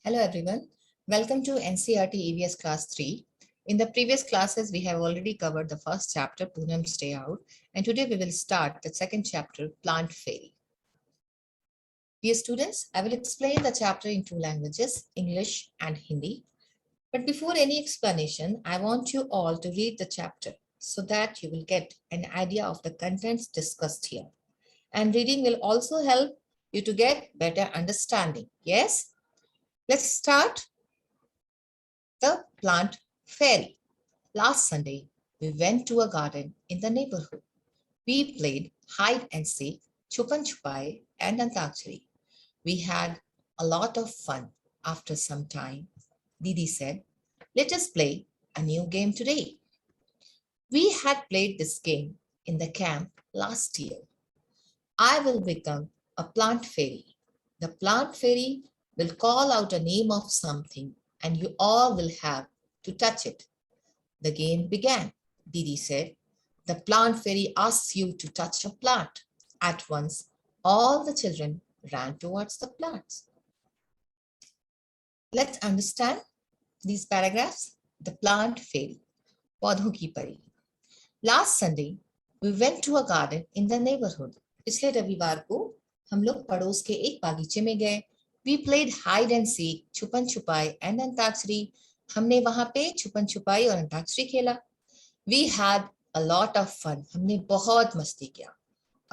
Hello everyone, welcome to NCERT EVS class 3. In the previous classes, we have already covered the first chapter, Poonam's Day Out, and today we will start the second chapter, Plant Fairy. Dear students, I will explain the chapter in two languages, English and Hindi. But before any explanation, I want you all to read the chapter so that you will get an idea of the contents discussed here. And reading will also help you to get better understanding. Yes? Let's start the Plant Fairy. Last Sunday, we went to a garden in the neighborhood. We played hide and seek, chupan chupai, and antakshari. We had a lot of fun. After some time, Didi said, "Let us play a new game today." We had played this game in the camp last year. I will become a plant fairy. The plant fairy will call out a name of something and you all will have to touch it. The game began. Didi said, "The plant fairy asks you to touch a plant." At once, all the children ran towards the plants. Let's understand these paragraphs. The plant fairy, पौधों की परी. Last Sunday, we went to a garden in the neighborhood. पिछले रविवार को हम लोग पड़ोस के एक बागीचे में गए. We played hide and seek, छुपन छुपाई and अंताक्षरी. हमने वहां पे छुपन छुपाई और अंताक्षरी खेला. We had a lot of fun. हमने बहुत मस्ती किया.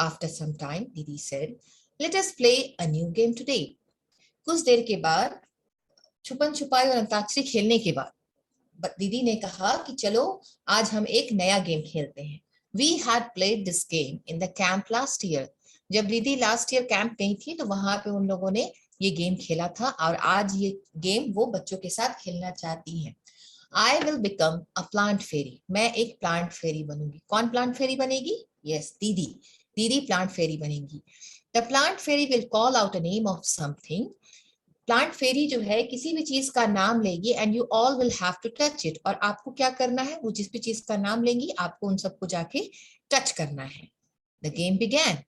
After some time, Didi said, "Let us play a new game today." कुछ देर के बाद छुपन छुपाई और अंताक्षरी खेलने के बाद दीदी ने कहा कि चलो आज हम एक नया गेम खेलते हैं. We had played this game in the camp last year. जब दीदी लास्ट ईयर कैंप गई थी तो वहां पे उन लोगों ने ये गेम खेला था और आज ये गेम वो बच्चों के साथ खेलना चाहती हैं. I will become a plant fairy. मैं एक प्लांट फेरी बनूंगी. कौन प्लांट फेरी बनेगी? Yes, दीदी. दीदी प्लांट फेरी बनेगी. The plant fairy will call out a name of something. Plant fairy जो है किसी भी चीज का नाम लेगी and you all will have to touch it. और आपको क्या करना है? वो जिस भी चीज का नाम लेंगी आपको उन सबको जाके टच करना है. The game began.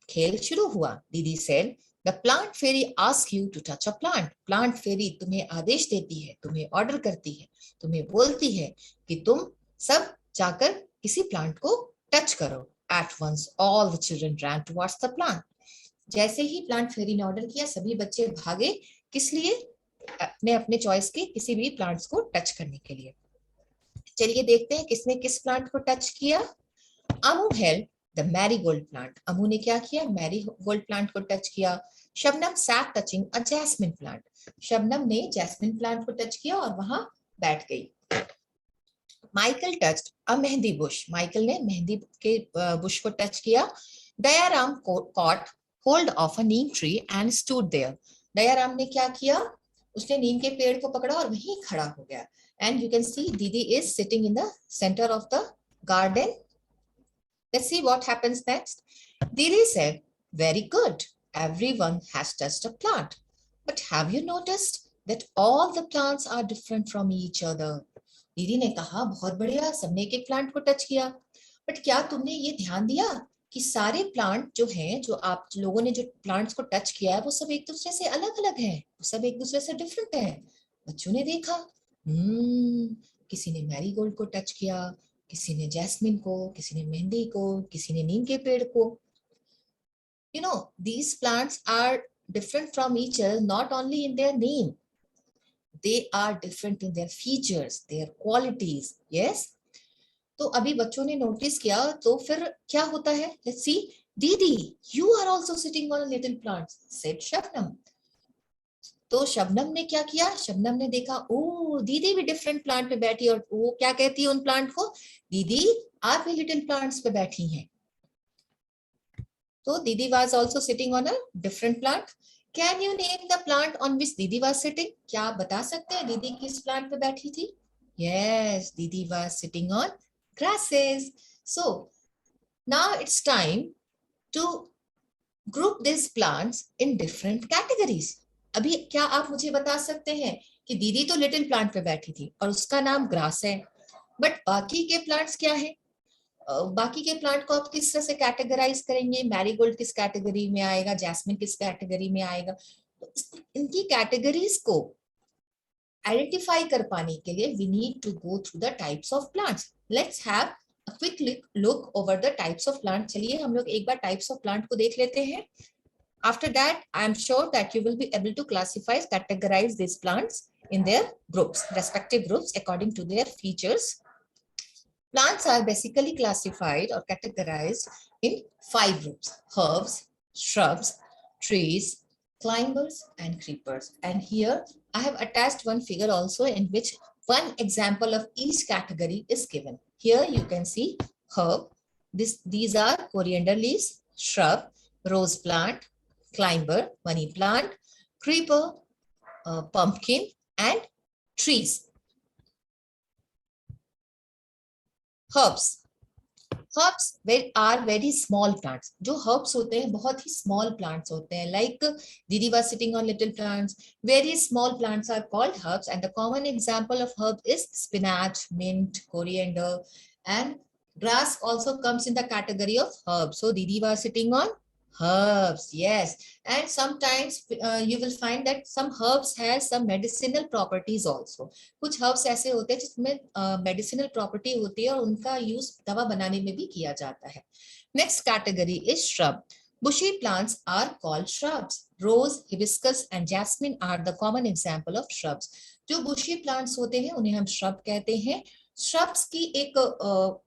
खेल शुरू हुआ. दीदी said, "the plant fairy ask you to touch a plant." Plant fairy तुम्हें आदेश देती है, तुम्हें ऑर्डर करती है, तुम्हें बोलती है कि तुम सब जाकर किसी प्लांट को टच करो. At once all the children ran towards the plant. जैसे ही प्लांट फेरी ने ऑर्डर किया सभी बच्चे भागे. किस लिए? अपने अपने चॉइस के किसी भी प्लांट्स को टच करने के लिए. चलिए देखते हैं किसने किस प्लांट को टच किया. Amu held the marigold plant. Amu ने क्या किया? मैरीगोल्ड प्लांट को टच किया. Shabnam sat touching a jasmine plant. Shabnam ने जैस्मिन प्लांट को टच किया और वहां बैठ गई. Michael touched a mehndi bush. Michael ने मेहंदी के बुश को टच किया. Dayaram caught hold of a neem tree and stood there. Dayaram ने क्या किया? उसने नीम के पेड़ को पकड़ा और वहीं खड़ा हो गया. एंड यू कैन सी दीदी is sitting in the centre of the garden. Let's see what happens next. दीदी said, "very good. Everyone has touched a plant. But have you noticed that all the plants are different from each other?" दीदी ने कहा, बहुत बढ़िया, सबने एक एक plant को टच किया. बट क्या तुमने ये ध्यान दिया कि सारे प्लांट जो हैं, जो आप लोगों ने जो प्लांट्स को टच किया है वो सब एक दूसरे से अलग अलग हैं, वो सब एक दूसरे से डिफरेंट हैं. बच्चों ने देखा, किसी ने मैरीगोल्ड को टच किया, किसी ने जैस्मिन को, किसी ने मेहंदी को, किसी ने नीम के पेड़ को. You know, these plants are different from each other not only in their name, they are different in their features, their qualities. Yes. तो अभी बच्चों ने नोटिस किया तो फिर क्या होता है? Let's see. दीदी, you are also sitting on a little plant, said Shabnam. तो शबनम ने क्या किया? शबनम ने देखा, ओ दीदी भी डिफरेंट प्लांट पे बैठी और वो क्या कहती है उन प्लांट को? दीदी आप भी लिटिल प्लांट्स पे बैठी हैं. तो दीदी was also sitting on a different plant. Can you name the plant on which दीदी was sitting? क्या आप बता सकते हैं दीदी किस प्लांट पे बैठी थी? Yes, दीदी was sitting on grasses. So now it's time to group these plants in different categories. अभी क्या आप मुझे बता सकते हैं कि दीदी तो लिटिल प्लांट पे बैठी थी और उसका नाम ग्रास है, बट बाकी के प्लांट्स क्या है? बाकी के प्लांट को आप किस तरह से कैटेगराइज करेंगे? मैरीगोल्ड किस कैटेगरी में आएगा? जैस्मिन किस कैटेगरी में आएगा? तो इनकी कैटेगरीज को आइडेंटिफाई कर पाने के लिए we need to go through the types of plants. Let's have a quick look over the types of plant. चलिए हम लोग एक बार टाइप्स ऑफ प्लांट को देख लेते हैं. After that, I am sure that you will be able to classify, categorize these plants in their groups, respective groups, according to their features. Plants are basically classified or categorized in 5 groups: herbs, shrubs, trees, climbers, and creepers. And here I have attached one figure also in which one example of each category is given. Here you can see herb. These are coriander leaves, shrub, rose plant, climber, money plant, creeper, pumpkin, and trees. Herbs. Herbs are very small plants. जो herbs होते हैं बहुत ही small plants होते हैं. Like Didi was sitting on little plants. Very small plants are called herbs, and the common example of herb is spinach, mint, coriander, and grass also comes in the category of herbs. So Didi was sitting on herbs, yes. And sometimes you will find that some herbs has some medicinal properties also. कुछ herbs ऐसे होते हैं जिसमें medicinal property होती है और उनका use दवा बनाने में भी किया जाता है. Next category is shrub. Bushy plants are called shrubs. Rose, hibiscus and jasmine are the common example of shrubs. जो bushy plants होते हैं उन्हें हम shrub कहते हैं. श्रब्स की एक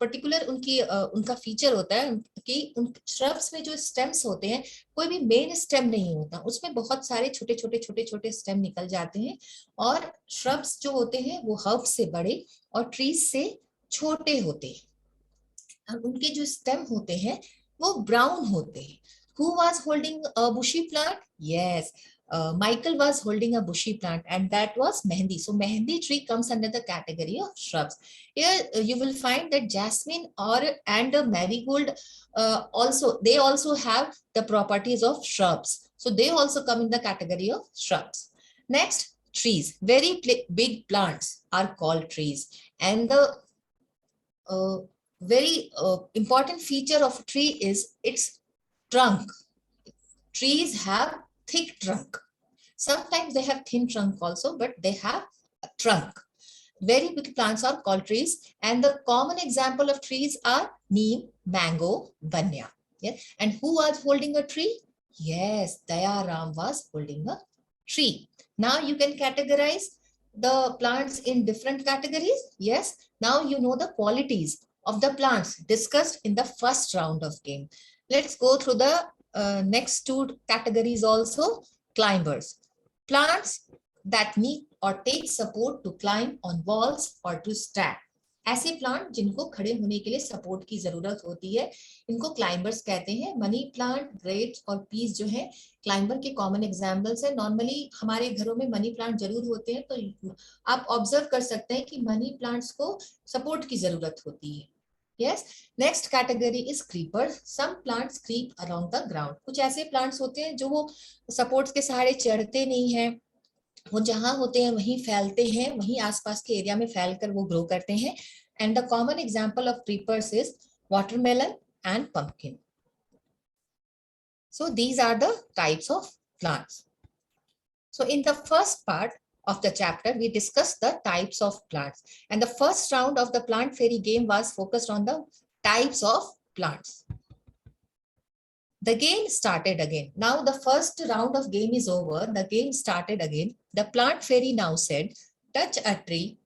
पर्टिकुलर उनका फीचर होता है कि उन श्रब्स में जो स्टेम्स होते हैं कोई भी मेन स्टेम नहीं होता, उसमें बहुत सारे छोटे छोटे स्टेम निकल जाते हैं. और श्रब्स जो होते हैं वो हर्ब्स से बड़े और ट्रीज से छोटे होते हैं और उनके जो स्टेम होते हैं वो ब्राउन होते हैं. Who was holding a bushy plant? Yes, Michael was holding a bushy plant, and that was Mehendi. So Mehendi tree comes under the category of shrubs. Here you will find that jasmine and marigold they also have the properties of shrubs. So they also come in the category of shrubs. Next, trees. Very big plants are called trees, and the very important feature of a tree is its trunk. Trees have thick trunk. Sometimes they have thin trunk also, but they have a trunk. Very big plants are called trees, and the common example of trees are neem, mango, banya. Yeah. And who was holding a tree? Yes, Dayaram was holding a tree. Now you can categorize the plants in different categories. Yes. Now you know the qualities of the plants discussed in the first round of game. Let's go through the next 2 categories also. Climbers. Plants that need or take support to climb on walls or to stand. ऐसे plant जिनको खड़े होने के लिए support की जरूरत होती है, इनको क्लाइंबर्स कहते हैं. मनी प्लांट, ग्रेप्स और पीस जो है क्लाइंबर के कॉमन एग्जाम्पल्स है. नॉर्मली हमारे घरों में मनी प्लांट जरूर होते हैं, तो आप ऑब्जर्व कर सकते हैं कि मनी प्लांट्स को सपोर्ट की जरूरत होती है. Yes. Next category is creepers. Some plants creep along the ground. कुछ ऐसे plants होते हैं जो वो supports के सहारे चढ़ते नहीं हैं, वो जहां होते हैं वहीं फैलते हैं, वहीं आसपास के एरिया में फैलकर वो ग्रो करते हैं. And the common example of creepers is watermelon and pumpkin. So these are the types of plants. So in the first part of the chapter, we discussed the types of plants, and the first round of the plant fairy game was focused on the types of plants. The game started again. Now the first round of game is over. The game started again. The plant fairy now said, touch a tree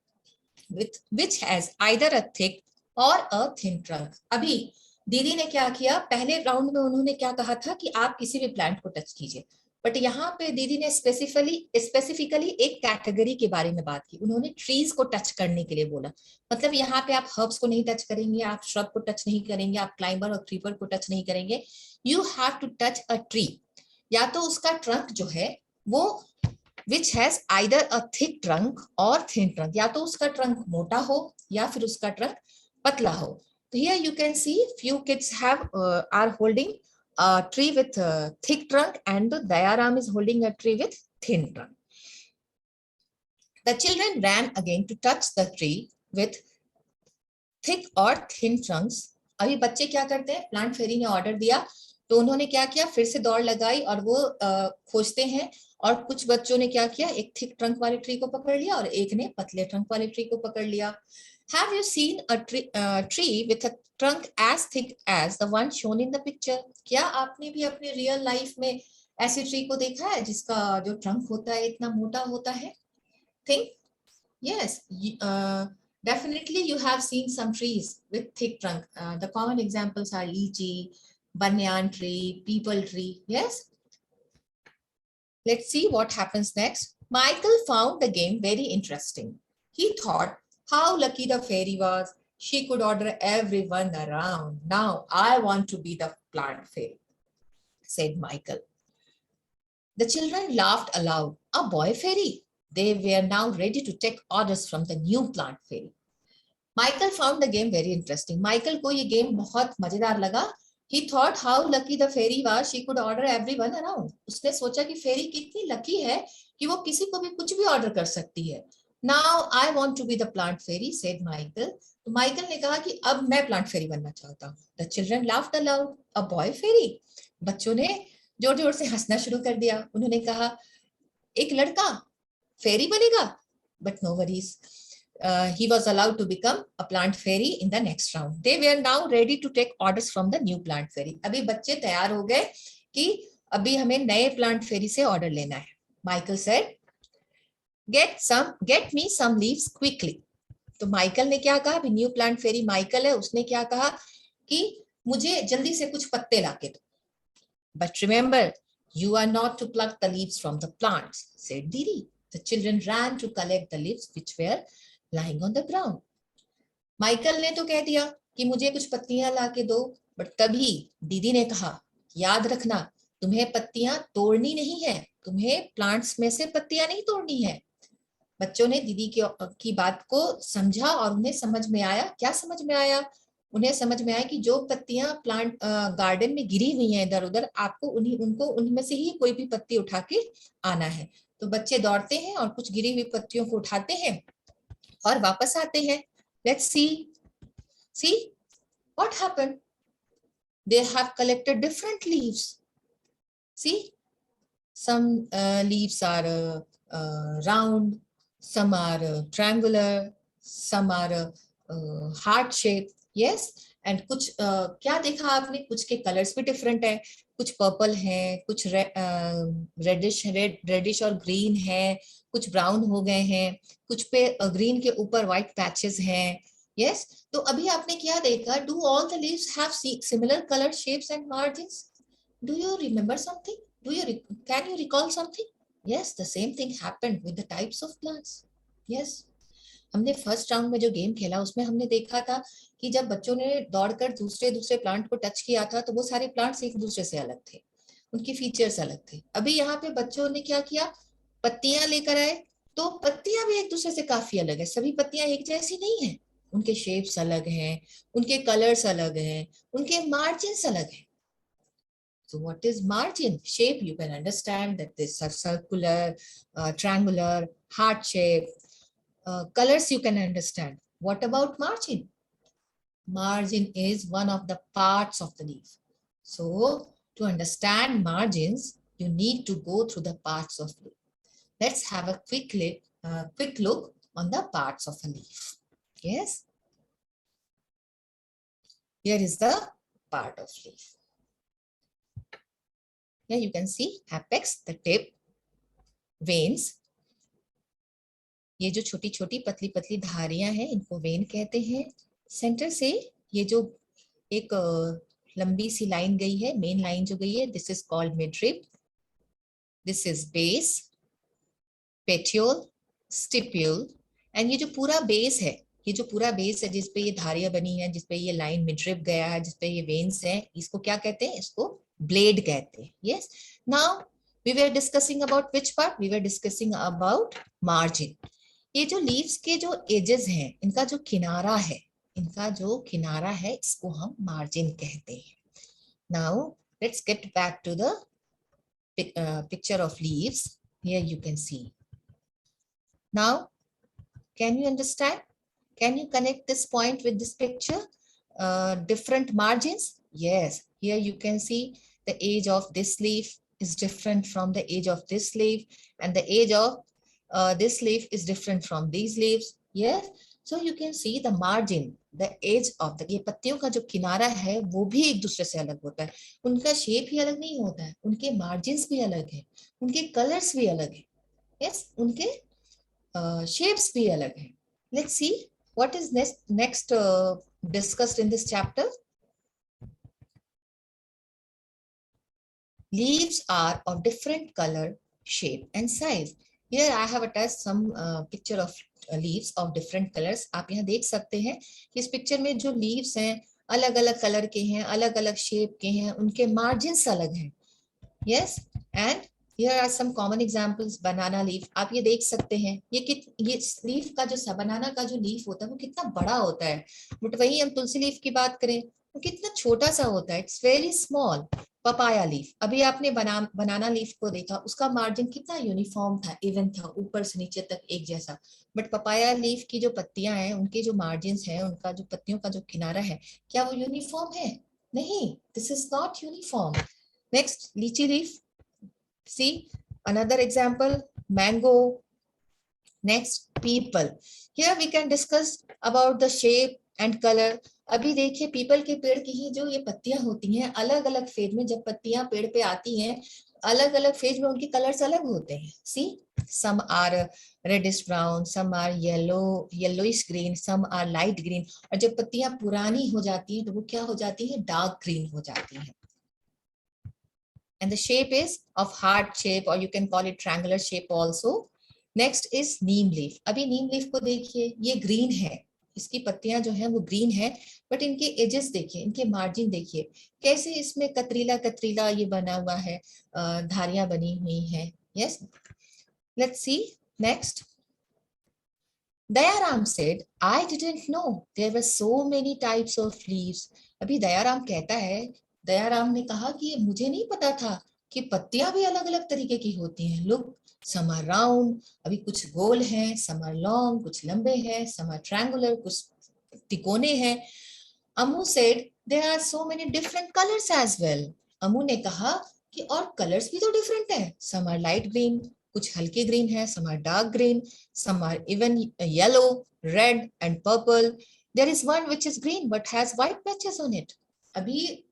which has either a thick or a thin trunk. अभी दीदी ने क्या किया, पहले round में उन्होंने क्या कहा था कि आप किसी भी प्लांट को टच कीजिए, बट यहाँ पे दीदी ने स्पेसिफिकली एक कैटेगरी के बारे में बात की. उन्होंने ट्रीज को टच करने के लिए बोला. मतलब यहाँ पे आप हर्ब्स को नहीं टच करेंगे, आप श्रब को टच नहीं करेंगे, आप क्लाइंबर और क्रीपर को टच नहीं करेंगे. You have to touch a tree. या तो उसका ट्रंक जो है वो which has either a thick trunk or thin trunk. या तो उसका ट्रंक मोटा हो या फिर उसका ट्रंक पतला हो. So here you can see few kids are holding a tree with a thick trunk, and the Dayaram is holding a tree with thin trunk. The children ran again to touch the tree with thick or thin trunks. अभी बच्चे क्या करते हैं, plant फेरी ने order दिया तो उन्होंने क्या किया, फिर से दौड़ लगाई और वो खोजते हैं। और कुछ बच्चों ने क्या किया, एक थिक ट्रंक वाले ट्री को पकड़ लिया और एक ने पतले ट्रंक वाले ट्री को पकड़ लिया। Have you seen a tree with a trunk as thick as the one shown in the picture? क्या आपने भी अपने रियल लाइफ में ऐसे ट्री को देखा है जिसका जो ट्रंक होता है इतना मोटा होता है? Think? Yes. Definitely you have seen some trees with thick trunk. The common examples are lychee, banyan tree, peepal tree. Yes. Let's see what happens next. Michael found the game very interesting. He thought how lucky the fairy was. She could order everyone around. Now I want to be the plant fairy, said Michael. The children laughed aloud. A boy fairy? They were now ready to take orders from the new plant fairy. Michael found the game very interesting. Michael को ये game बहुत मजेदार लगा. He thought how lucky the fairy was. She could order everyone around. उसने सोचा कि फेरी कितनी lucky है कि वो किसी को भी कुछ भी ऑर्डर कर सकती है. Now I want to be the plant fairy, said Michael. तो माइकल ने कहा कि अब मैं प्लांट फेरी बनना चाहता हूँ. The children laughed aloud. A boy fairy? बच्चों ने जोर जोर से हंसना शुरू कर दिया. उन्होंने कहा एक लड़का फेरी बनेगा. But no worries. He was allowed to become a plant fairy in the next round. They were now ready to take orders from the new plant fairy. अभी बच्चे तैयार हो गए कि अभी हमें नए plant fairy से ऑर्डर लेना है. Michael said, get me some leaves quickly. तो माइकल ने क्या कहा, अभी न्यू प्लांट फेरी माइकल है, उसने क्या कहा कि मुझे जल्दी से कुछ पत्ते लाके दो. But remember, you are not to pluck the leaves from the plants, said Didi. The children ran to collect the leaves which were lying on the ground. Michael ने तो कह दिया कि मुझे कुछ पत्तियां लाके दो, बट तभी दीदी ने कहा याद रखना तुम्हें पत्तियां तोड़नी नहीं है, तुम्हें प्लांट्स में से पत्तियां नहीं तोड़नी है. बच्चों ने दीदी की बात को समझा और उन्हें समझ में आया. क्या समझ में आया? उन्हें समझ में आया कि जो पत्तियां प्लांट गार्डन में गिरी हुई हैं इधर उधर, आपको उनको उनमें से ही कोई भी पत्ती उठा के आना है. तो बच्चे दौड़ते हैं और कुछ गिरी हुई पत्तियों को उठाते हैं और वापस आते हैं. Let's see what happened. They have collected different leaves. See, some leaves are round, some are triangular, some are heart shaped. Yes, and कुछ क्या देखा आपने, कुछ के कलर्स भी डिफरेंट है. कुछ पर्पल है, कुछ रेडिश और ग्रीन है, कुछ ब्राउन हो गए हैं, कुछ पे ग्रीन के ऊपर व्हाइट पैचेस हैं. यस, तो अभी आपने क्या देखा, do all the leaves have similar colour shapes and margins? Do you remember something? Can you recall something? Yes, the same thing happened with the types of plants. Yes, हमने first round में जो game खेला उसमें हमने देखा था कि जब बच्चों ने दौड़कर दूसरे प्लांट को टच किया था तो वो सारे प्लांट्स एक दूसरे से अलग थे, उनकी फीचर्स अलग थे. अभी यहाँ पे बच्चों ने क्या किया, पत्तियां लेकर आए, तो पत्तियां भी एक दूसरे से काफी अलग है. सभी पत्तियां एक जैसी नहीं है, उनके शेप्स अलग हैं, उनके कलर्स अलग हैं, उनके मार्जिन्स अलग हैं. So what is margin? Shape, you can understand that this are circular, triangular, heart shape. Colors you can understand. What about margin? Margin is one of the parts of the leaf. So to understand margins, you need to go through the parts of leaf. Let's have a quick look on the parts of a leaf. Yes. Here is the part of leaf. Here you can see apex, the tip, veins. ये जो छोटी छोटी पतली पतली धारियां हैं इनको when कहते हैं. सेंटर से ये जो एक लंबी सी लाइन गई है, मेन लाइन जो गई है, this is called midrib. This is base, petiole, stipule. And ये जो पूरा बेस है, ये जो पूरा बेस है जिसपे ये धारियां बनी है, जिसपे ये लाइन मिडरिब गया है, जिसपे ये वेन्स हैं, इसको क्या कहते हैं? इसको ब्लेड कहते हैं. Yes, now we were discussing about which part? We were discussing about margin. ये जो लीव्स के जो एजेस हैं, इनका जो किनारा है, इसको हम मार्जिन कहते हैं. Now let's get back to the picture of leaves. Here you can see. Now can you understand? Can you connect this point with this picture? Different margins? Yes, here you can see the age of this leaf is different from the age of this leaf, and the age of this leaf is different from these leaves. Yes, so you can see the margin, the age of the, ये पत्तियों का जो किनारा है वो भी एक दूसरे से अलग होता है, उनका शेप ही अलग नहीं होता है, उनके मार्जिन्स भी अलग है, उनके कलर्स भी अलग है. यस, उनके shapes भी अलग है. Let's see what is next discussed in this chapter. Leaves are of different color, shape and size. Here I have attached some picture of leaves of different colors. आप यहाँ देख सकते हैं कि इस पिक्चर में जो leaves हैं अलग अलग कलर के हैं, अलग अलग शेप के हैं, उनके मार्जिन्स अलग हैं. Yes, and here are some common examples. Banana leaf, आप ये देख सकते हैं ये लीफ का जो बनाना का जो लीफ होता है वो कितना बड़ा होता है, बट वही हम तुलसी लीफ की बात करें वो कितना छोटा सा होता है. It's very small. Papaya leaf, अभी आपने बनाना लीफ को देखा, उसका मार्जिन कितना यूनिफॉर्म था, इवन था, ऊपर से नीचे तक एक जैसा. बट पपाया लीफ की जो पत्तियां हैं, उनके जो मार्जिन है, उनका जो पत्तियों का जो किनारा है, क्या वो यूनिफॉर्म है? नहीं, this is not uniform. Next, lychee leaf. See, another example, mango. Next, people. Here we can discuss about the shape and color. अभी देखिए पीपल के पेड़ की ही जो ये पत्तियां होती हैं, अलग अलग फेज में जब पत्तियां पेड़ पे आती हैं, अलग अलग फेज में उनके कलर्स अलग होते हैं. See, some are reddish brown, some are yellowish green, some are light green. और जब पत्तियां पुरानी हो जाती हैं तो वो क्या हो जाती है? डार्क ग्रीन हो जाती हैं. And the shape is of heart shape, or you can call it triangular shape also. Next is neem leaf. अभी नीम लीफ को देखिए, ये ग्रीन है, इसकी पत्तियां जो हैं वो ग्रीन है, बट इनके एजेस देखिए, इनके मार्जिन देखिए कैसे इसमें कतरीला कतरीला ये बना हुआ है, धारियां बनी हुई हैं. Yes, let's see next. Dayaram said, I didn't know there were so many types of leaves. अभी दयाराम कहता है, दयाराम ने कहा कि मुझे नहीं पता था कि पत्तियां भी अलग अलग तरीके की होती हैं. लुक, सम आर राउंड, अभी कुछ गोल हैं, सम आर लॉन्ग, कुछ लंबे हैं, सम आर ट्रायंगुलर, कुछ तिकोने हैं. Amu said there are so many different colours as well. Amu ने कहा कि और कलर्स भी तो डिफरेंट है. सम आर लाइट ग्रीन, कुछ हल्के ग्रीन है, some are dark green, some are even yellow, red and purple. There is one which is green but has white patches on it. अभी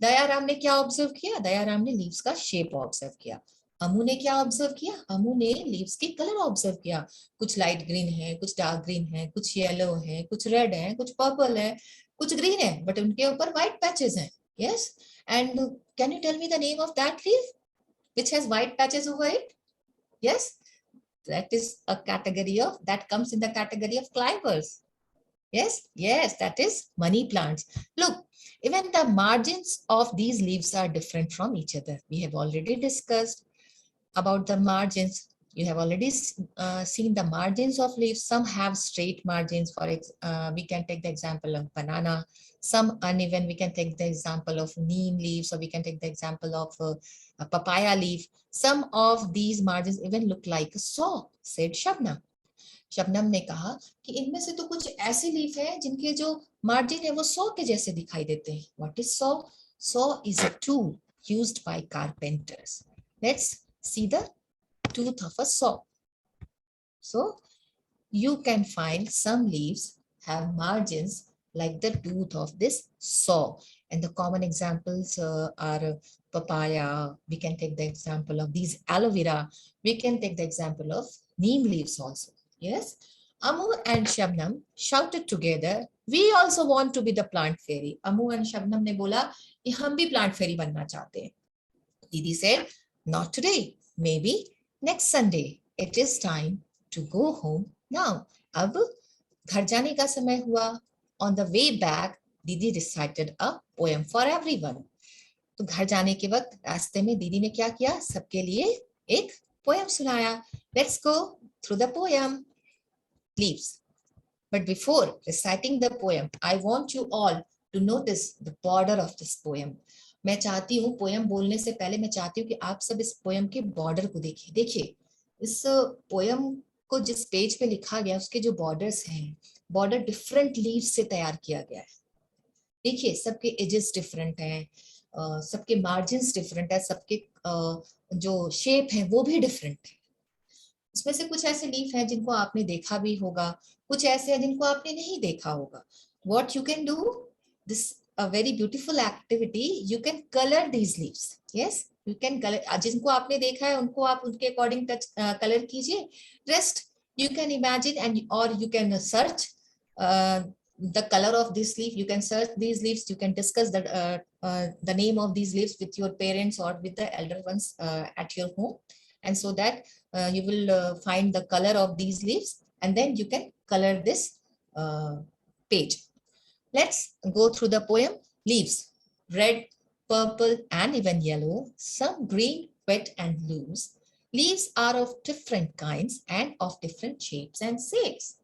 दयाराम ने क्या ऑब्जर्व किया? दयाराम ने लीव्स का शेप ऑब्जर्व किया. अमू ने क्या ऑब्जर्व किया? अमू ने लीव्स के कलर ऑब्जर्व किया. कुछ लाइट ग्रीन है, कुछ डार्क ग्रीन है, कुछ येलो है, कुछ रेड है, कुछ पर्पल है, कुछ ग्रीन है, बट उनके ऊपर व्हाइट पैचेस हैं. Yes, and can you tell me the name of that leaf which has white patches over it? Yes, that is a category of, that comes in the category of climbers. Yes, that is money plants. Look, even the margins of these leaves are different from each other. We have already discussed about the margins. You have already seen the margins of leaves. Some have straight margins. We can take the example of banana. Some uneven. We can take the example of neem leaves, or we can take the example of a papaya leaf. Some of these margins even look like a saw, said Shabnam. Shabnam ने कहा कि इनमें से तो कुछ ऐसे leaf हैं जिनके जो मार्जिन है वो सॉ के जैसे दिखाई देते हैं. What is saw? Saw is a tool used by carpenters. Let's see the tooth of a saw. So you can find some leaves have margins like the tooth of this saw, and the common examples are papaya. We can take the example of these aloe vera. We can take the example of neem leaves also. Yes, Amu and Shabnam shouted together, we also want to be the plant fairy. Amu and Shabnam ने बोला कि हम भी plant fairy बनना चाहते हैं. Didi said, not today, maybe next Sunday. It is time to go home now. अब घर जाने का समय हुआ. On the way back, Didi recited a poem for everyone. तो घर जाने के वक्त रास्ते में दीदी ने क्या किया? सबके लिए एक पोएम सुनाया. Let's go through the poem. Leaves. But before reciting the poem, I want you all to notice the border of this poem. मैं चाहती हूँ पोएम बोलने से पहले मैं चाहती हूँ कि आप सब इस पोएम के बॉर्डर को देखिए. देखिए इस पोएम को जिस पेज पे लिखा गया उसके जो बॉर्डर्स हैं, बॉर्डर डिफरेंट लीव्स से तैयार किया गया है. देखिए सबके एजेस डिफरेंट हैं, सबके मार्जिन्स डिफरेंट है, सबके जो शेप है वो भी डिफरेंट है। इसमें से कुछ ऐसे लीफ हैं जिनको आपने देखा भी होगा, कुछ ऐसे हैं जिनको आपने नहीं देखा होगा। What you can do, this a very beautiful activity, you can color these leaves. Yes, you can color, जिनको आपने देखा है उनको आप उनके अकॉर्डिंग टच कलर कीजिए। Rest you can imagine and or you can search the color of this leaf. You can search these leaves, you can discuss the name of these leaves with your parents or with the elder ones at your home, and so that you will find the color of these leaves, and then you can color this page. Let's go through the poem. Leaves, red, purple, and even yellow, some green, wet, and loose. Leaves are of different kinds and of different shapes and shapes.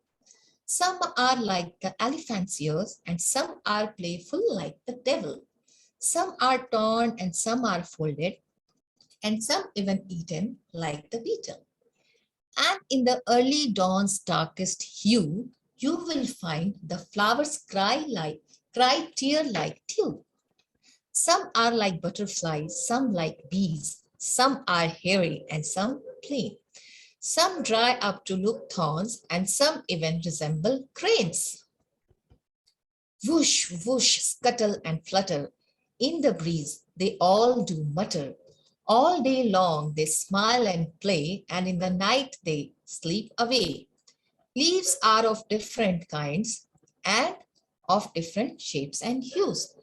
Some are like the elephant's ears, and some are playful like the devil. Some are torn and some are folded, and some even eaten like the beetle. And in the early dawn's darkest hue, you will find the flowers cry tear like dew. Some are like butterflies, some like bees, some are hairy and some plain. Some dry up to look thorns, and some even resemble cranes. Whoosh, whoosh, scuttle and flutter. In the breeze, they all do mutter. All day long they smile and play, and in the night they sleep away. Leaves are of different kinds and of different shapes and hues.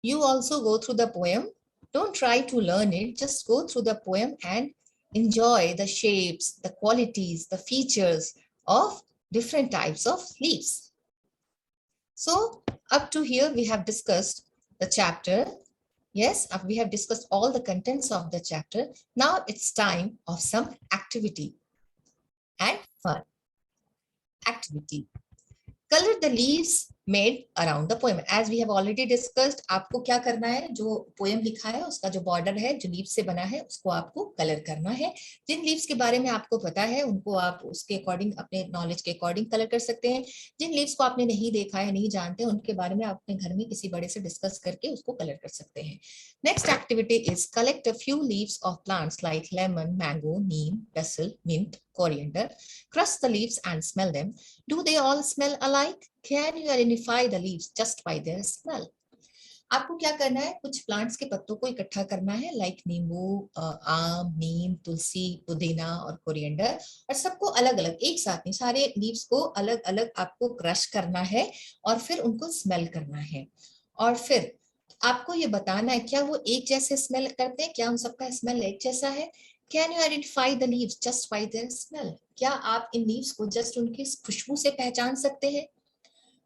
You also go through the poem. Don't try to learn it, just go through the poem and enjoy the shapes, the qualities, the features of different types of leaves. So up to here, we have discussed the chapter. Yes, we have discussed all the contents of the chapter. Now it's time of some activity and fun. Activity. Color the leaves made around the poem. As we have already discussed, आपको क्या करना है, जो poem लिखा है उसका जो border है, जो लीव्स से बना है, उसको आपको कलर करना है। जिन लीव्स के बारे में आपको पता है उनको आप उसके अकॉर्डिंग, अपने नॉलेज के अकॉर्डिंग कलर कर सकते हैं। जिन लीव्स को आपने नहीं देखा है, नहीं जानते, उनके बारे में आप अपने घर में किसी बड़े से डिस्कस करके उसको कलर कर सकते हैं। Next activity is collect a few leaves of plants like lemon, mango, neem, basil, mint, coriander. Crush the leaves and smell them. Do they all smell alike? Can you identify the leaves just by their smell? आपको क्या करना है, कुछ plants के पत्तों को इकट्ठा करना है, लाइक नींबू, आम, नीम, तुलसी, पुदीना और कोरिएंडर, और सबको अलग अलग, एक साथ नहीं, सारे लीव्स को अलग अलग आपको क्रश करना है और फिर उनको स्मेल करना है। और फिर आपको ये बताना है क्या वो एक जैसे स्मेल करते हैं, क्या उन सबका स्मेल एक जैसा है। Can you identify the leaves just by their smell? क्या आप इन लीव्स को जस्ट उनकी खुशबू से पहचान सकते हैं?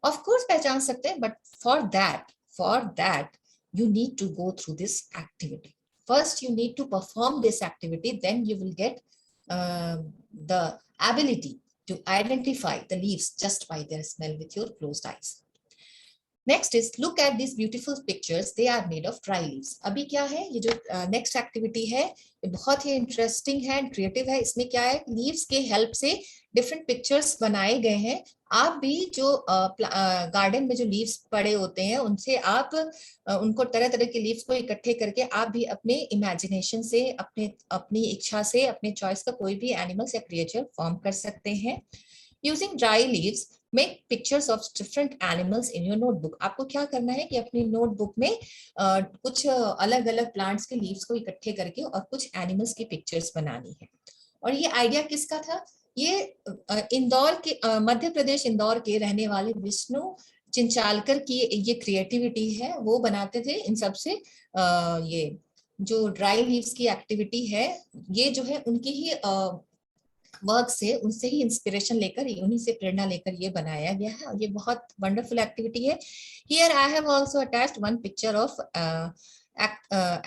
Of course पहचान सकते हैं, but for that you need to go through this activity. First you need to perform this activity, then you will get the ability to identify the leaves just by their smell with your closed eyes. Next is look at these beautiful pictures. They are made of dry leaves. अभी क्या है, ये जो next activity है ये बहुत ही interesting है and creative है। इसमें क्या है, लीव्स के हेल्प से डिफरेंट पिक्चर्स बनाए गए हैं। आप भी जो गार्डन में जो लीव्स पड़े होते हैं उनसे आप उनको तरह तरह के लीव्स को इकट्ठे करके आप भी अपने इमेजिनेशन से, अपनी इच्छा से, अपने चॉइस का कोई भी एनिमल्स या क्रिएचर फॉर्म कर सकते हैं। Using dry leaves Make pictures of different animals in your notebook. आपको क्या करना है कि अपनी नोटबुक में कुछ अलग अलग प्लांट्स के लीव्स को इकट्ठे करके और कुछ एनिमल्स की पिक्चर्स बनानी है। और ये आइडिया किसका था, ये इंदौर के, मध्य प्रदेश इंदौर के रहने वाले विष्णु चिंचालकर की ये क्रिएटिविटी है। वो बनाते थे इन सब से, ये जो ड्राई लीव्स की एक्टिविटी है ये जो है उनकी ही वर्क से, उनसे ही इंस्पिरेशन लेकर, उन्हीं से प्रेरणा लेकर ये बनाया गया है और ये बहुत वंडरफुल एक्टिविटी है। Here I have also attached one picture of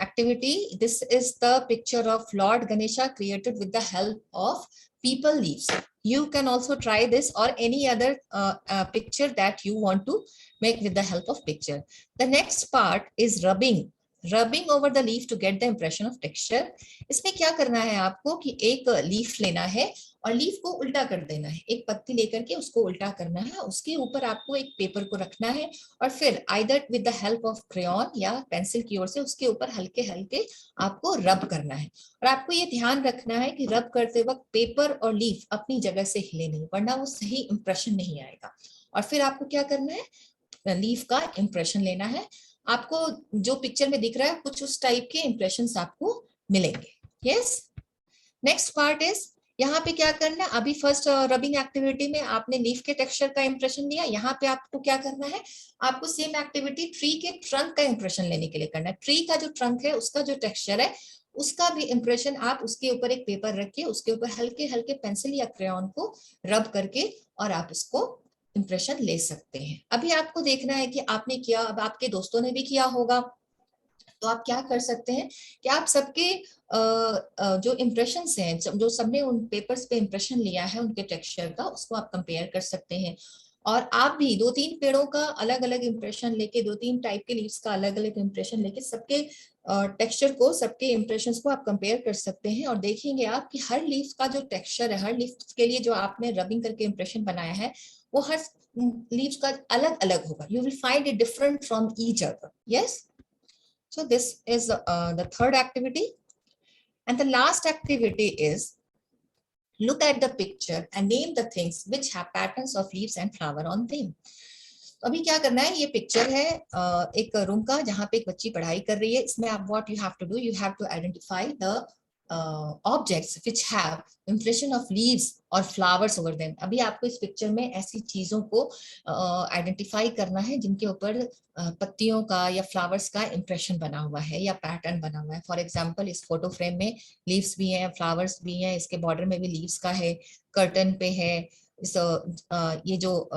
activity. This is the picture of Lord Ganesha created with the help of people leaves. You can also try this or any other picture that you want to make with the help of picture. The next part is rubbing rubbing over the leaf to get the impression of texture. इसमें क्या करना है आपको कि एक leaf लेना है और लीफ को उल्टा कर देना है, एक पत्ती लेकर के उसको उल्टा करना है, उसके ऊपर आपको एक पेपर को रखना है और फिर either with the help of crayon या पेंसिल की ओर से उसके ऊपर हल्के हल्के आपको रब करना है। और आपको ये ध्यान रखना है कि रब करते वक्त पेपर और लीफ अपनी जगह से हिले नहीं, वरना वो सही इंप्रेशन नहीं आएगा। और फिर आपको क्या करना है, लीफ का इंप्रेशन लेना है। आपको जो पिक्चर में दिख रहा है कुछ उस टाइप के इंप्रेशंस आपको मिलेंगे। यस, नेक्स्ट पार्ट इज, यहाँ पे क्या करना है, अभी फर्स्ट रबिंग एक्टिविटी में आपने लीफ के टेक्सचर का इंप्रेशन लिया, यहाँ पे आपको क्या करना है, आपको सेम एक्टिविटी ट्री के ट्रंक का इंप्रेशन लेने के लिए करना है। ट्री का जो ट्रंक है उसका जो टेक्सचर है उसका भी इंप्रेशन आप उसके ऊपर एक पेपर रखिए, उसके ऊपर हल्के हल्के पेंसिल या क्रेयॉन को रब करके और आप उसको इंप्रेशन ले सकते हैं। अभी आपको देखना है कि आपने किया, अब आपके दोस्तों ने भी किया होगा, तो आप क्या कर सकते हैं कि आप सबके जो इम्प्रेशंस हैं, जो सबने उन पेपर्स पे इम्प्रेशन लिया है उनके टेक्सचर का, उसको आप कंपेयर कर सकते हैं। और आप भी दो तीन पेड़ों का अलग अलग इम्प्रेशन लेके, दो तीन टाइप के लीव्स का अलग अलग इम्प्रेशन लेके सबके टेक्सचर को, सबके इम्प्रेशंस को आप कंपेयर कर सकते हैं और देखेंगे आप कि हर लीफ का जो टेक्सचर है, हर लीफ के लिए जो आपने रबिंग करके इम्प्रेशन बनाया है वो हर लीव्स का अलग अलग होगा। You will find it different from each other. Yes, so this is the third activity. And the last activity is, look at the picture and name the things which have patterns of leaves and flower on them. तो अभी क्या करना है, ये picture है एक room का जहाँ पे एक बच्ची पढ़ाई कर रही है। इसमें आप what you have to do, you have to identify the objects which have impression of leaves और फ्लावर्स ओवर देम। अभी आपको इस पिक्चर में ऐसी चीजों को आइडेंटिफाई करना है जिनके ऊपर पत्तियों का या फ्लावर्स का इंप्रेशन बना हुआ है या पैटर्न बना हुआ है। फॉर एग्जाम्पल इस फोटो फ्रेम में लीव्स भी हैं, फ्लावर्स भी हैं, इसके बॉर्डर में भी लीव्स का है, कर्टन पे है, इस ये जो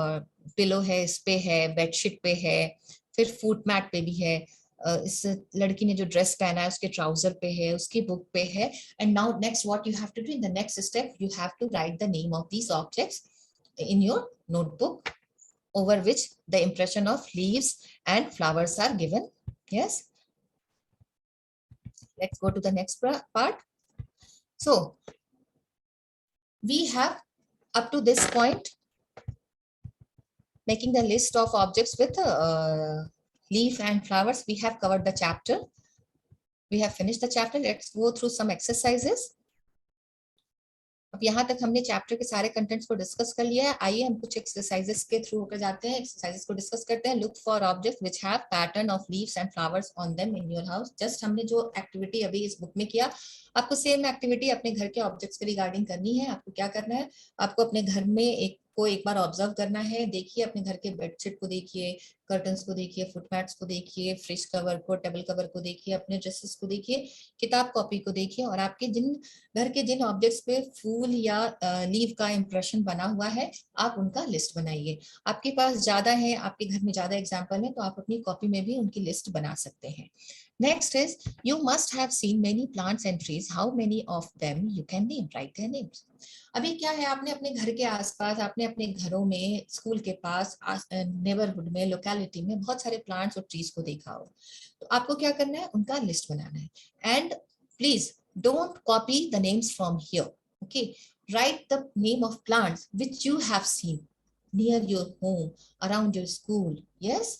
पिलो है इस पे है, बेडशीट पे है, फिर फूट मैट पे भी है, इस लड़की ने जो ड्रेस पहना है उसके ट्राउजर पे है, उसकी बुक पे है। And now next what you have to do, in the next step you have to write the name of these objects in your notebook over which the impression of leaves and flowers are given. Yes, let's go to the next part. So we have up to this point making the list of objects with leaf and flowers. We have covered the chapter, we have finished the chapter. Let's go through some exercises. अब यहाँ तक हमने chapter के सारे contents को discuss कर लिया है। आइए हम कुछ एक्सरसाइजेस के थ्रू होकर जाते हैं, एक्सरसाइजेस को डिस्कस करते हैं। Look for objects which have pattern of leaves and flowers on them in your house. Just हमने जो एक्टिविटी अभी इस बुक में किया, आपको सेम एक्टिविटी अपने घर के ऑब्जेक्ट्स के रिगार्डिंग करनी है। आपको क्या करना है, आपको अपने घर में एक बार ऑब्जर्व करना है। देखिए अपने घर के बेडशीट को देखिए, कर्टन्स को देखिए, फुटमैट्स को देखिए, फ्रिज कवर को, टेबल कवर को देखिए, अपने ड्रेसेस को देखिए, किताब कॉपी को देखिए, और आपके घर के जिन ऑब्जेक्ट्स पे फूल या लीव का इंप्रेशन बना हुआ है आप उनका लिस्ट बनाइए। आपके पास ज्यादा है, आपके घर में ज्यादा एग्जाम्पल है, तो आप अपनी कॉपी में भी उनकी लिस्ट बना सकते हैं। Next is, you must have seen many plants and trees. How many of them you can name? Write their names. अभी क्या है, आपने अपने घर के आसपास, आपने अपने घरों में, स्कूल के पास, नेबरहुड में, लोकेलिटी में बहुत सारे प्लांट्स और ट्रीज को देखा हो, तो आपको क्या करना है, उनका लिस्ट बनाना है। And please don't copy the names from here. Okay, write the name of plants which you have seen near your home, around your school. Yes,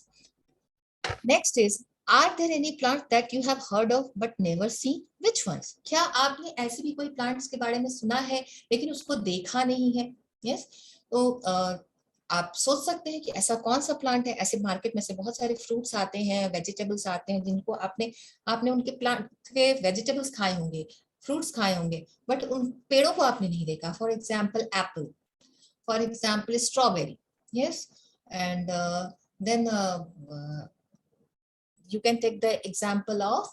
next is, are there any plants that you have heard of but never seen? Which ones? क्या आपने ऐसे भी कोई plants के बारे में सुना है लेकिन उसको देखा नहीं है? Yes, तो आप सोच सकते हैं कि ऐसा कौन सा प्लांट है। ऐसे मार्केट में से बहुत सारे फ्रूट्स आते हैं, वेजिटेबल्स आते हैं, जिनको आपने उनके प्लांट के वेजिटेबल्स खाए होंगे, फ्रूट्स खाए होंगे, बट उन पेड़ों को आपने नहीं देखा। For example apple, for example strawberry. Yes, and then you can take the example of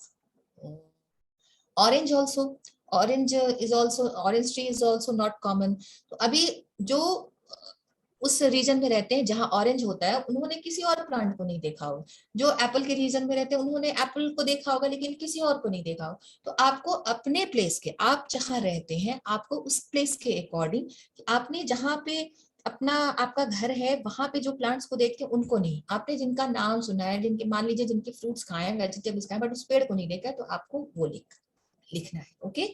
orange also. Orange tree is also not common. तो अभी जो उस रीजन में रहते हैं जहां ऑरेंज होता है, उन्होंने किसी और प्लांट को नहीं देखा हो। जो एप्पल के रीजन में रहते हैं उन्होंने एप्पल को देखा होगा लेकिन किसी और को नहीं देखा हो। तो आपको अपने प्लेस के, आप जहां रहते हैं, आपको उस प्लेस के अकॉर्डिंग, आपने जहां पे अपना आपका घर है वहां पे जो प्लांट्स को देखते हैं उनको नहीं, आपने जिनका नाम सुना है, जिनके मान लीजिए जिनके फ्रूट्स खाए हैं, वेजिटेबल्स खाए, बट उस पेड़ को नहीं देखा, तो आपको वो लिखना है. Okay.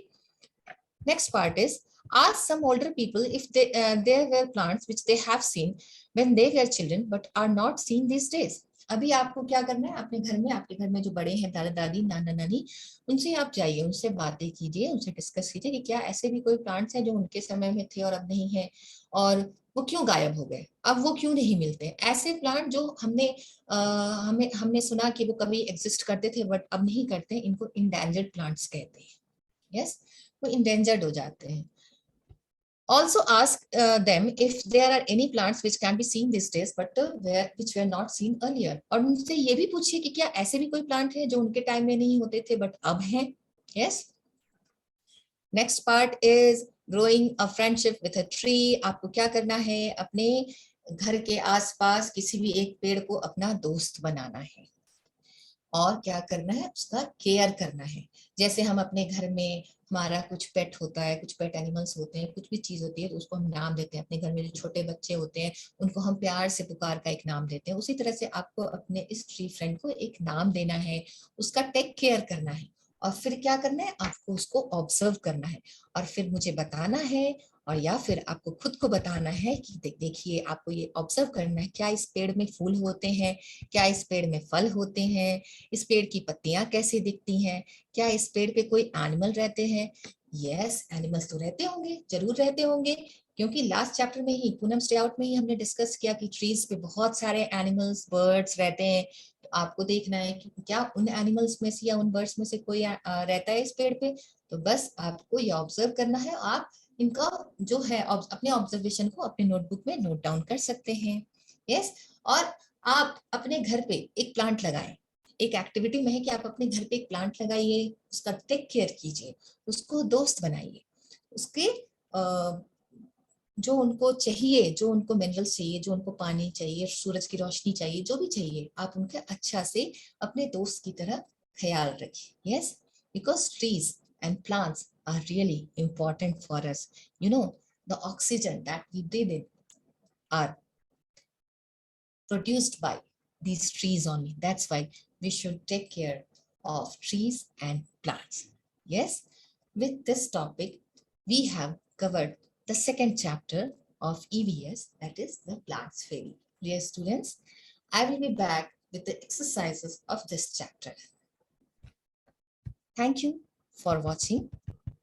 Next part is ask some older people if there were plants which they have seen when they were children but are not seen these days. अभी आपको क्या करना है, अपने घर में, आपके घर में जो बड़े हैं, दादा दादी, नाना नानी, उनसे आप जाइए, उनसे बातें कीजिए, उनसे डिस्कस कीजिए कि क्या ऐसे भी कोई प्लांट्स हैं जो उनके समय में थे और अब नहीं है, और वो क्यों गायब हो गए, अब वो क्यों नहीं मिलते. ऐसे प्लांट जो हमने सुना कि वो कभी एग्जिस्ट करते थे बट अब नहीं करते, इनको इंडेंजर्ड प्लांट्स कहते हैं. यस, वो इंडेंजर्ड हो जाते हैं. Also ask them if there are any plants which can be seen these days but which were not seen earlier. और उनसे ये भी पूछिए कि क्या ऐसे भी कोई प्लांट है जो उनके टाइम में नहीं होते थे बट अब हैं. Yes. Next part is growing a friendship with a tree. आपको क्या करना है, अपने घर के आसपास किसी भी एक पेड़ को अपना दोस्त बनाना है और क्या करना है, उसका केयर करना है. जैसे हम अपने घर में हमारा कुछ पेट होता है, कुछ पेट एनिमल्स होते हैं, कुछ भी चीज होती है तो उसको हम नाम देते हैं. अपने घर में जो छोटे बच्चे होते हैं उनको हम प्यार से पुकार का एक नाम देते हैं. उसी तरह से आपको अपने इस ट्री फ्रेंड को एक नाम देना है, उसका टेक केयर करना है, और फिर क्या करना है, आपको उसको ऑब्जर्व करना है और फिर मुझे बताना है, और या फिर आपको खुद को बताना है कि देखिए, आपको ये ऑब्जर्व करना है, क्या इस पेड़ में फूल होते हैं, क्या इस पेड़ में फल होते हैं, इस पेड़ की पत्तियां कैसे दिखती हैं, क्या इस पेड़ पे कोई एनिमल रहते हैं. यस, एनिमल्स तो रहते होंगे, जरूर रहते होंगे, क्योंकि लास्ट चैप्टर में ही, पूनम स्टे आउट में ही हमने डिस्कस किया कि ट्रीज पे बहुत सारे एनिमल्स, बर्ड्स रहते हैं. तो आपको देखना है कि क्या उन एनिमल्स में से या उन बर्ड्स में से कोई रहता है इस पेड़ पे. तो बस आपको ये ऑब्जर्व करना है, आप इनका जो है अपने ऑब्जर्वेशन को अपने नोटबुक में नोट डाउन कर सकते हैं. यस. और आप अपने घर पे एक प्लांट लगाएं. एक एक्टिविटी में है कि आप अपने घर पे एक प्लांट लगाइए, उसका टेक केयर कीजिए, उसको दोस्त बनाइए, उसके जो उनको चाहिए, जो उनको मिनरल्स चाहिए, जो उनको पानी चाहिए, सूरज की रोशनी चाहिए, जो भी चाहिए, आप उनके अच्छा से अपने दोस्त की तरह ख्याल रखिए. Yes, because trees and plants are really important for us. You know, the oxygen that we breathe in are produced by these trees only. That's why we should take care of trees and plants. Yes, with this topic, we have covered the second chapter of EVS, that is the plants fairy. Dear students, I will be back with the exercises of this chapter. Thank you for watching.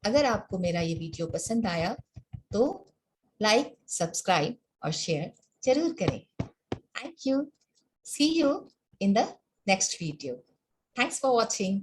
अगर आपको मेरा ये video पसंद आया तो like, subscribe और share जरूर करें. Thank you. See you in the next video. Thanks for watching.